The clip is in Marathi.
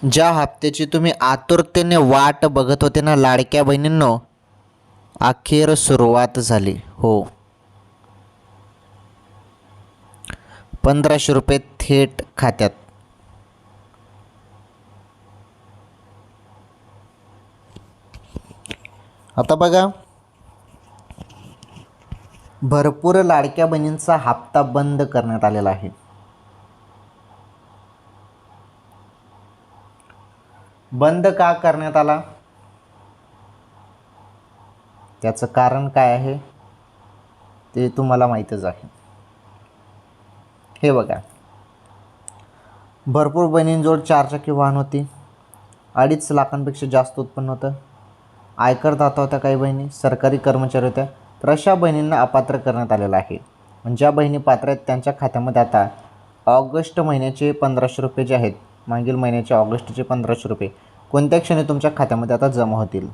ज्या हप्त्याची तुम्ही आतुरतेने वाट बघत होते ना लाडक्या बहिणींनो, अखेर सुरुवात झाली. हो, 1500 रुपये थेट खात्यात. आता बघा, भरपूर लाडक्या बहिणींचा हप्ता बंद करण्यात आलेला आहे. बंद का करण्यात आला, त्याचं कारण काय आहे ते तुम्हाला माहीतच आहे. हे बघा, भरपूर बहिणींजवळ 4 चाकी वाहन होती, 2.5 लाखांपेक्षा जास्त उत्पन्न होतं, आयकरदाता होत्या, काही बहिणी सरकारी कर्मचारी होत्या. तर अशा बहिणींना अपात्र करण्यात आलेलं आहे. ज्या बहिणी पात्र आहेत त्यांच्या खात्यामध्ये आता ऑगस्ट महिन्याचे 1500 रुपये जे आहेत, मागील महिन्याचे ऑगस्टचे 1500 रुपये कोणत्या क्षणी तुमच्या खात्यामध्ये आता जमा होतील.